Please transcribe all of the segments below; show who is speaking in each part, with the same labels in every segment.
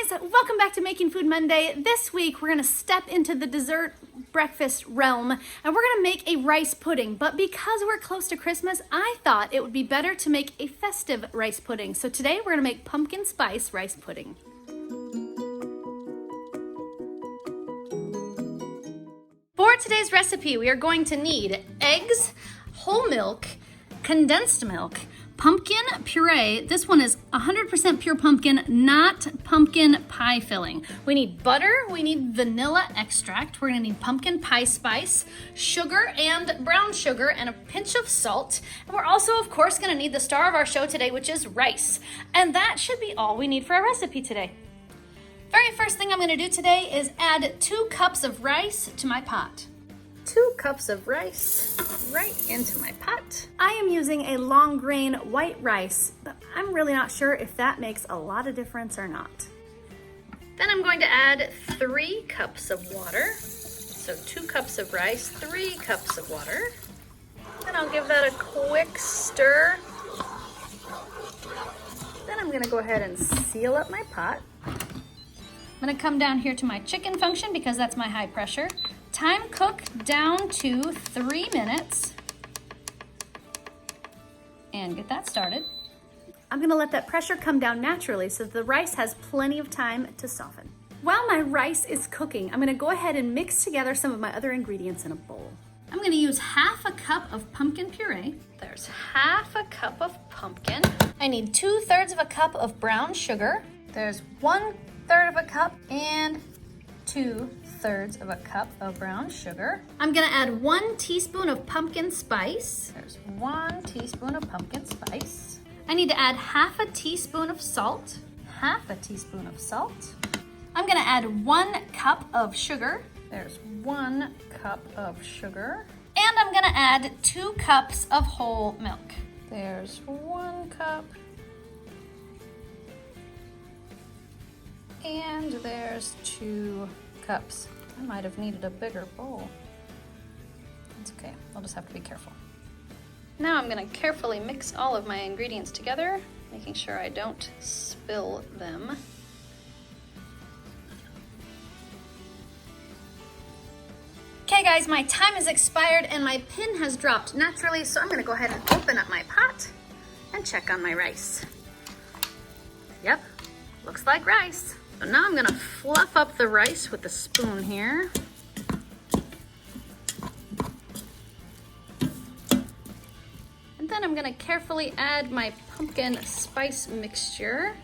Speaker 1: guys, welcome back to Making Food Monday. This week we're going to step into the dessert breakfast realm and we're going to make a rice pudding. But because we're close to Christmas, I thought it would be better to make a festive rice pudding. So today we're going to make pumpkin spice rice pudding. For today's recipe, we are going to need eggs, whole milk, condensed milk, pumpkin puree. This one is 100% pure pumpkin, not pumpkin pie filling. We need butter, we need vanilla extract, we're gonna need pumpkin pie spice, sugar and brown sugar, and a pinch of salt. And we're also, of course, gonna need the star of our show today, which is rice. And that should be all we need for our recipe today. Very first thing I'm gonna do today is add 2 cups of rice to my pot. 2 cups of rice right into my pot. I am using a long grain white rice, but I'm really not sure if that makes a lot of difference or not. Then I'm going to add 3 cups of water. So 2 cups of rice, 3 cups of water. Then I'll give that a quick stir. Then I'm gonna go ahead and seal up my pot. I'm gonna come down here to my chicken function because that's my high pressure. Time cook down to 3 minutes and get that started. I'm gonna let that pressure come down naturally so the rice has plenty of time to soften. While my rice is cooking, I'm gonna go ahead and mix together some of my other ingredients in a bowl. I'm gonna use half a cup of pumpkin puree. There's half a cup of pumpkin. I need 2/3 of a cup of brown sugar. There's 1/3 of a cup and 2/3 of a cup of brown sugar. I'm gonna add 1 teaspoon of pumpkin spice. There's 1 teaspoon of pumpkin spice. I need to add half a teaspoon of salt. Half a teaspoon of salt. I'm gonna add 1 cup of sugar. There's 1 cup of sugar. And I'm gonna add 2 cups of whole milk. There's 1 cup. And there's 2 cups. I might have needed a bigger bowl. That's okay, I'll just have to be careful. Now I'm gonna carefully mix all of my ingredients together, making sure I don't spill them. Okay guys, my time has expired and my pin has dropped naturally, so I'm gonna go ahead and open up my pot and check on my rice. Yep, looks like rice. So now I'm gonna fluff up the rice with a spoon here. And then I'm gonna carefully add my pumpkin spice mixture.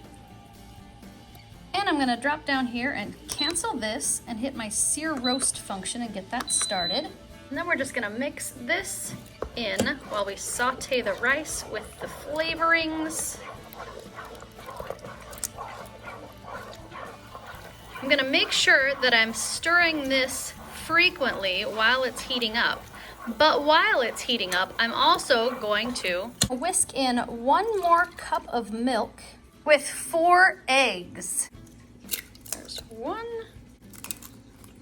Speaker 1: And I'm gonna drop down here and cancel this and hit my sear roast function and get that started. And then we're just gonna mix this in while we saute the rice with the flavorings. I'm gonna make sure that I'm stirring this frequently while it's heating up. But while it's heating up, I'm also going to whisk in 1 more cup of milk with 4 eggs. There's 1,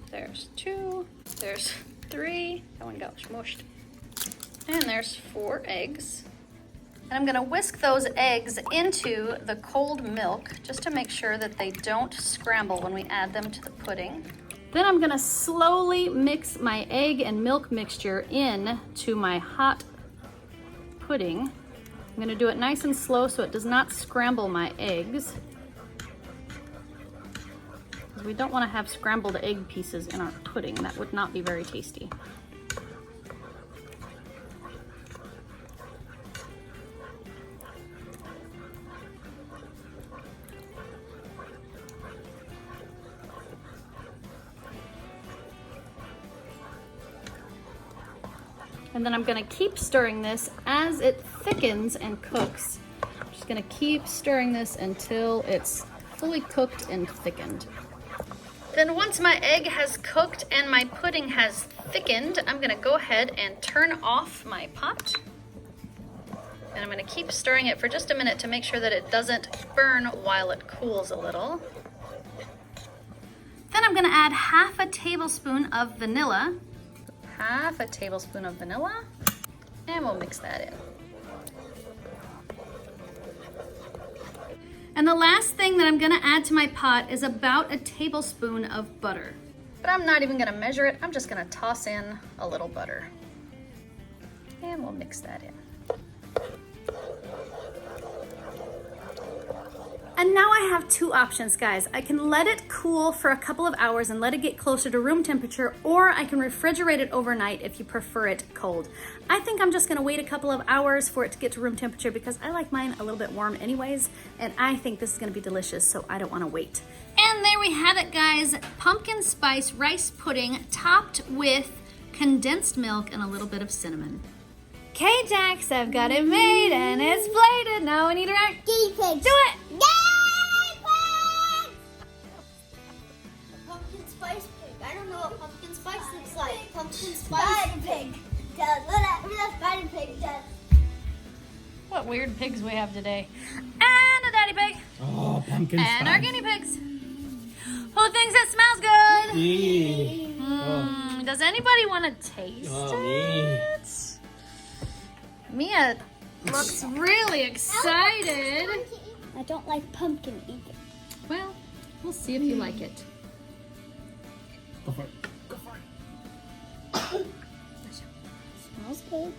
Speaker 1: there's 2, there's 3, that one got smushed. And there's 4 eggs. And I'm gonna whisk those eggs into the cold milk just to make sure that they don't scramble when we add them to the pudding. Then I'm gonna slowly mix my egg and milk mixture in to my hot pudding. I'm gonna do it nice and slow so it does not scramble my eggs. Because we don't wanna have scrambled egg pieces in our pudding. That would not be very tasty. And then I'm gonna keep stirring this as it thickens and cooks. I'm just gonna keep stirring this until it's fully cooked and thickened. Then once my egg has cooked and my pudding has thickened, I'm gonna go ahead and turn off my pot. And I'm gonna keep stirring it for just a minute to make sure that it doesn't burn while it cools a little. Then I'm gonna add half a tablespoon of vanilla. Half a tablespoon of vanilla, and we'll mix that in. And the last thing that I'm gonna add to my pot is about a tablespoon of butter. But I'm not even gonna measure it. I'm just gonna toss in a little butter. And we'll mix that in. And now I have two options, guys. I can let it cool for a couple of hours and let it get closer to room temperature, or I can refrigerate it overnight if you prefer it cold. I think I'm just gonna wait a couple of hours for it to get to room temperature because I like mine a little bit warm anyways, and I think this is gonna be delicious, so I don't wanna wait. And there we have it, guys. Pumpkin spice rice pudding topped with condensed milk and a little bit of cinnamon. Okay, Jax, I've got it made and it's plated. Now we need to write.
Speaker 2: Guinea pigs.
Speaker 1: Do it!
Speaker 2: Yay! Pumpkin spice pig. I don't know what pumpkin spice looks like. Pumpkin spice pig. Does what spider pig does.
Speaker 1: What weird pigs we have today. And a daddy pig.
Speaker 3: Oh, pumpkin spice.
Speaker 1: And our guinea pigs. Who thinks it smells good?
Speaker 3: Me.
Speaker 1: Does anybody want to taste it? Mia looks really excited.
Speaker 2: I don't like pumpkin either.
Speaker 1: Well, we'll see if you like it.
Speaker 3: Go for it. Go for it.
Speaker 2: Smells good.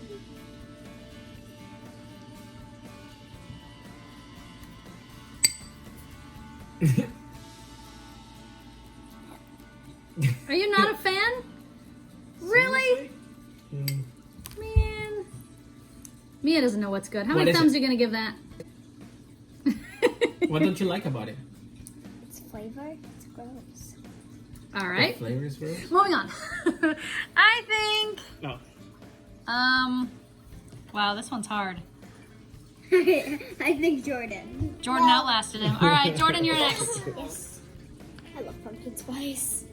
Speaker 1: Are you not a fan? Really? Man. Mia doesn't know what's good. How
Speaker 3: What
Speaker 1: many
Speaker 3: is
Speaker 1: thumbs
Speaker 3: it?
Speaker 1: are you going to give that?
Speaker 3: What don't you like about it?
Speaker 2: It's flavor. It's gross.
Speaker 1: All right.
Speaker 3: The flavor is gross.
Speaker 1: Moving on. I think,
Speaker 3: No.
Speaker 1: wow, this one's hard.
Speaker 2: I think Jordan.
Speaker 1: Jordan outlasted him. All right, Jordan, you're next.
Speaker 2: Yes. I love pumpkin spice.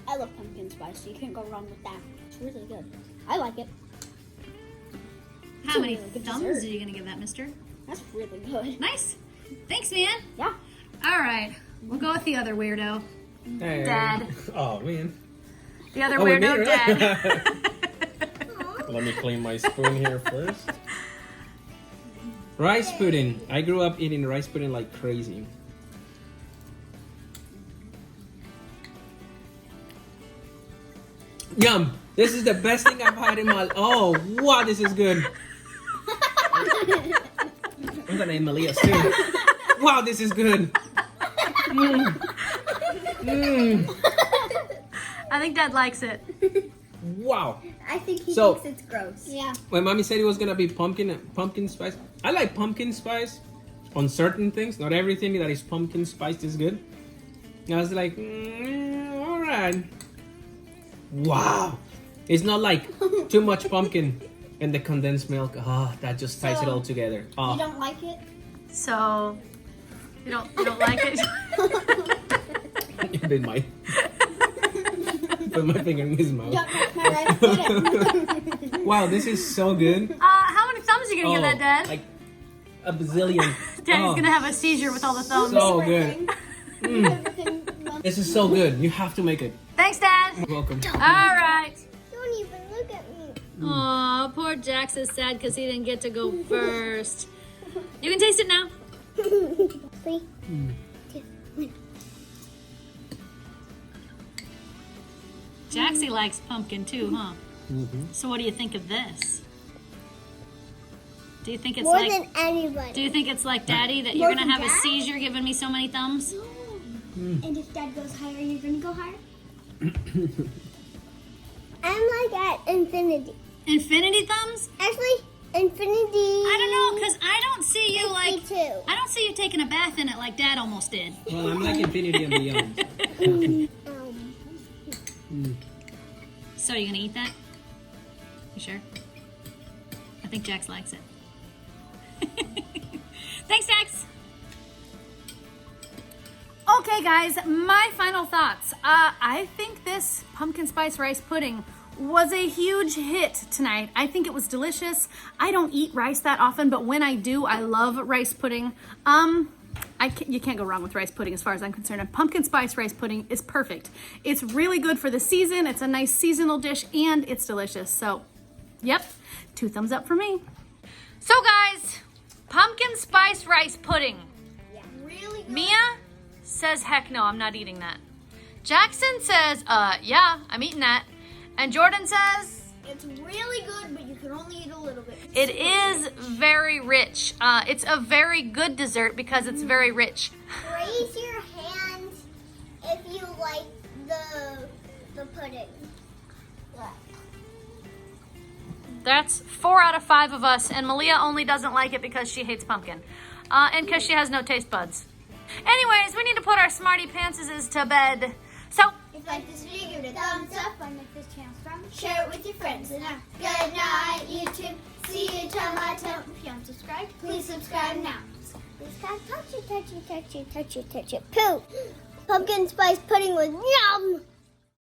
Speaker 2: I love pumpkin spice, so you can't go wrong with that. It's really good. I like it.
Speaker 1: How many
Speaker 2: really good
Speaker 1: thumbs
Speaker 2: dessert.
Speaker 1: are you going to give that, mister?
Speaker 2: That's really good.
Speaker 1: Nice. Thanks, man.
Speaker 2: Yeah.
Speaker 1: All right. We'll go with the other weirdo.
Speaker 3: Hey.
Speaker 1: Dad.
Speaker 3: Oh, man.
Speaker 1: The other
Speaker 3: Oh, with me,
Speaker 1: weirdo,
Speaker 3: really?
Speaker 1: Dad.
Speaker 3: Let me clean my spoon here first. Rice pudding. I grew up eating rice pudding like crazy. Yum! This is the best thing I've had in my... Oh, wow, this is good. I'm gonna name Malia soon. Wow, this is good.
Speaker 1: I think Dad likes it.
Speaker 3: Wow.
Speaker 2: I think he
Speaker 3: So-
Speaker 2: thinks it's gross. Yeah.
Speaker 3: When mommy said it was gonna be pumpkin spice, I like pumpkin spice on certain things. Not everything that is pumpkin spiced is good. I was like, all right. Wow, it's not like too much pumpkin and the condensed milk. Ah, that just ties it all together.
Speaker 2: You
Speaker 3: Oh,
Speaker 2: don't like it?
Speaker 1: So, you don't like it?
Speaker 3: it bit my put my finger in his mouth.
Speaker 2: Don't touch my rice pudding.
Speaker 3: Wow, this is so good.
Speaker 1: How many thumbs are you going to give that, Dad?
Speaker 3: Like a bazillion.
Speaker 1: Daddy's
Speaker 3: Oh,
Speaker 1: going to have a seizure with all the thumbs.
Speaker 3: so good.
Speaker 2: Everything.
Speaker 3: This is so good. You have to make it.
Speaker 1: Thanks, Dad.
Speaker 3: You're welcome.
Speaker 1: All right.
Speaker 2: Don't even look at me.
Speaker 1: Aw, poor Jax is sad because he didn't get to go first. You can taste it now.
Speaker 2: 3, 2, 1.
Speaker 1: Jaxie likes pumpkin too, huh? So what do you think of this? Do you think it's
Speaker 2: More
Speaker 1: like...
Speaker 2: than anybody.
Speaker 1: Do you think it's like Daddy that
Speaker 2: More
Speaker 1: you're gonna
Speaker 2: than
Speaker 1: have a
Speaker 2: Dad?
Speaker 1: seizure giving me so many thumbs?
Speaker 2: And if Dad goes higher, you're gonna go higher? I'm like at infinity.
Speaker 1: Infinity thumbs?
Speaker 2: Actually, infinity.
Speaker 1: I don't know, cause I don't see you like
Speaker 2: 52.
Speaker 1: I don't see you taking a bath in it like Dad almost did.
Speaker 3: Well, I'm like infinity and beyond.
Speaker 1: So you gonna eat that? You sure? I think Jax likes it. Thanks, Jax. Okay, guys, my final thoughts. I think this pumpkin spice rice pudding was a huge hit tonight. I think it was delicious. I don't eat rice that often, but when I do, I love rice pudding. You can't go wrong with rice pudding as far as I'm concerned. And pumpkin spice rice pudding is perfect. It's really good for the season. It's a nice seasonal dish, and it's delicious. So Yep, 2 thumbs up for me. So guys, pumpkin spice rice pudding.
Speaker 2: Yeah, really good.
Speaker 1: Mia says, heck no, I'm not eating that. Jackson says, yeah, I'm eating that. And Jordan says,
Speaker 2: it's really good, but you can only eat a little bit.
Speaker 1: it is very rich. It's a very good dessert because it's very rich.
Speaker 2: Raise your hand if you like the pudding.
Speaker 1: That's 4 out of 5 of us, and Malia only doesn't like it because she hates pumpkin. And because she has no taste buds. Anyways, we need to put our Smartypantses to bed. So,
Speaker 2: If you like this video, give it a thumbs up. Find this channel strong. Share it with your friends. And good night, YouTube. See you tomorrow. If you haven't subscribed, please subscribe now. Please touch it. Poo. Pumpkin spice pudding was yum.